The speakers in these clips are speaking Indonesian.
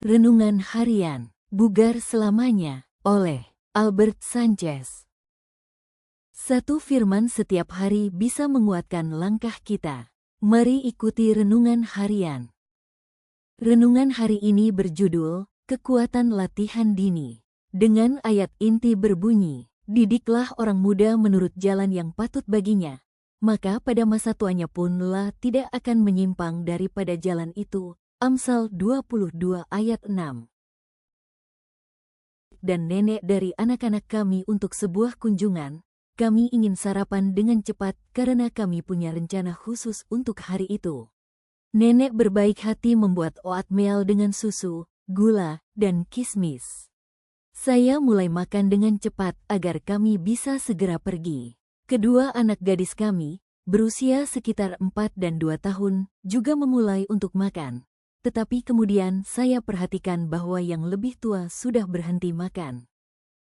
Renungan Harian, Bugar Selamanya, oleh Albert Sanchez. Satu firman setiap hari bisa menguatkan langkah kita. Mari ikuti Renungan Harian. Renungan hari ini berjudul, Kekuatan Latihan Dini. Dengan ayat inti berbunyi, didiklah orang muda menurut jalan yang patut baginya, maka pada masa tuanya pun tidak akan menyimpang daripada jalan itu. Amsal 22 ayat 6. Dan nenek dari anak-anak kami untuk sebuah kunjungan, kami ingin sarapan dengan cepat karena kami punya rencana khusus untuk hari itu. Nenek berbaik hati membuat oatmeal dengan susu, gula, dan kismis. Saya mulai makan dengan cepat agar kami bisa segera pergi. Kedua anak gadis kami, berusia sekitar 4 dan 2 tahun, juga memulai untuk makan. Tetapi kemudian saya perhatikan bahwa yang lebih tua sudah berhenti makan.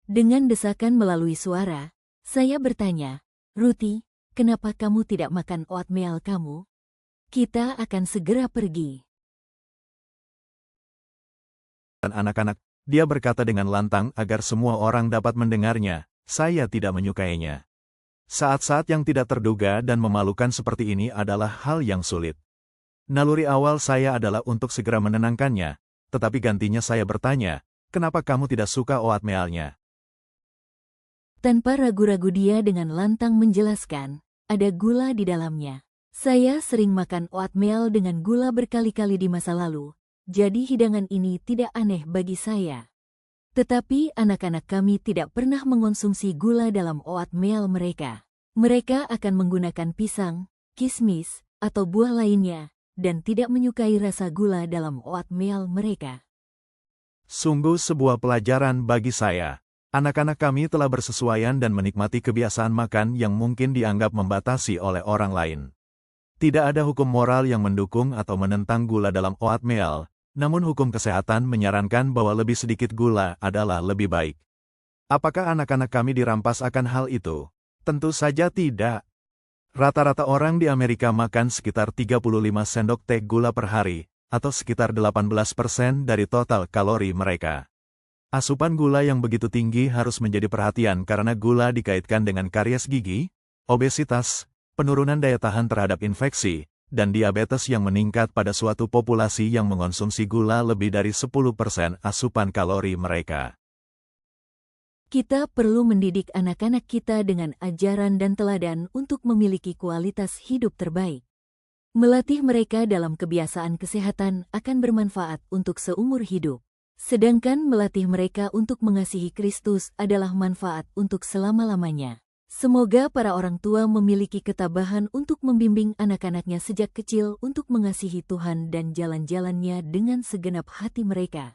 Dengan desakan melalui suara, saya bertanya, "Ruti, kenapa kamu tidak makan oatmeal kamu? Kita akan segera pergi." Dan anak-anak, dia berkata dengan lantang agar semua orang dapat mendengarnya, "Saya tidak menyukainya." Saat-saat yang tidak terduga dan memalukan seperti ini adalah hal yang sulit. Naluri awal saya adalah untuk segera menenangkannya, tetapi gantinya saya bertanya, "Kenapa kamu tidak suka oatmealnya?" Tanpa ragu-ragu dia dengan lantang menjelaskan, ada gula di dalamnya. Saya sering makan oatmeal dengan gula berkali-kali di masa lalu, jadi hidangan ini tidak aneh bagi saya. Tetapi anak-anak kami tidak pernah mengonsumsi gula dalam oatmeal mereka. Mereka akan menggunakan pisang, kismis, atau buah lainnya, dan tidak menyukai rasa gula dalam oatmeal mereka. Sungguh sebuah pelajaran bagi saya. Anak-anak kami telah bersesuaian dan menikmati kebiasaan makan yang mungkin dianggap membatasi oleh orang lain. Tidak ada hukum moral yang mendukung atau menentang gula dalam oatmeal, namun hukum kesehatan menyarankan bahwa lebih sedikit gula adalah lebih baik. Apakah anak-anak kami dirampas akan hal itu? Tentu saja tidak. Rata-rata orang di Amerika makan sekitar 35 sendok teh gula per hari, atau sekitar 18% dari total kalori mereka. Asupan gula yang begitu tinggi harus menjadi perhatian karena gula dikaitkan dengan karies gigi, obesitas, penurunan daya tahan terhadap infeksi, dan diabetes yang meningkat pada suatu populasi yang mengonsumsi gula lebih dari 10% asupan kalori mereka. Kita perlu mendidik anak-anak kita dengan ajaran dan teladan untuk memiliki kualitas hidup terbaik. Melatih mereka dalam kebiasaan kesehatan akan bermanfaat untuk seumur hidup. Sedangkan melatih mereka untuk mengasihi Kristus adalah manfaat untuk selama-lamanya. Semoga para orang tua memiliki ketabahan untuk membimbing anak-anaknya sejak kecil untuk mengasihi Tuhan dan jalan-jalannya dengan segenap hati mereka.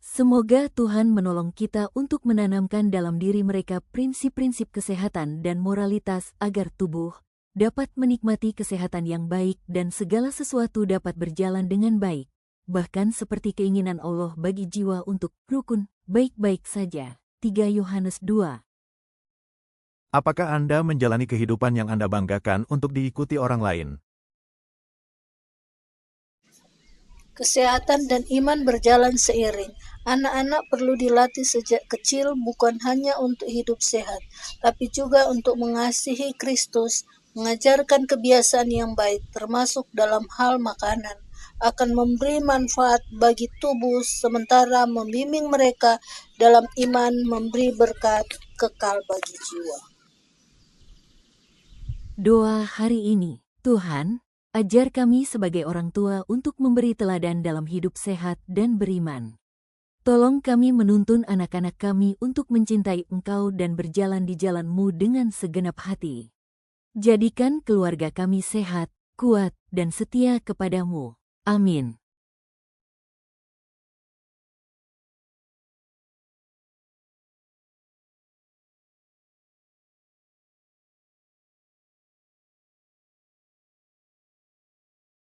Semoga Tuhan menolong kita untuk menanamkan dalam diri mereka prinsip-prinsip kesehatan dan moralitas agar tubuh dapat menikmati kesehatan yang baik dan segala sesuatu dapat berjalan dengan baik, bahkan seperti keinginan Allah bagi jiwa untuk rukun, baik-baik saja. 3 Yohanes 2. Apakah Anda menjalani kehidupan yang Anda banggakan untuk diikuti orang lain? Kesehatan dan iman berjalan seiring. Anak-anak perlu dilatih sejak kecil bukan hanya untuk hidup sehat, tapi juga untuk mengasihi Kristus, mengajarkan kebiasaan yang baik, termasuk dalam hal makanan, akan memberi manfaat bagi tubuh, sementara membimbing mereka dalam iman memberi berkat kekal bagi jiwa. Doa hari ini, Tuhan, ajar kami sebagai orang tua untuk memberi teladan dalam hidup sehat dan beriman. Tolong kami menuntun anak-anak kami untuk mencintai Engkau dan berjalan di jalan-Mu dengan segenap hati. Jadikan keluarga kami sehat, kuat, dan setia kepadamu. Amin.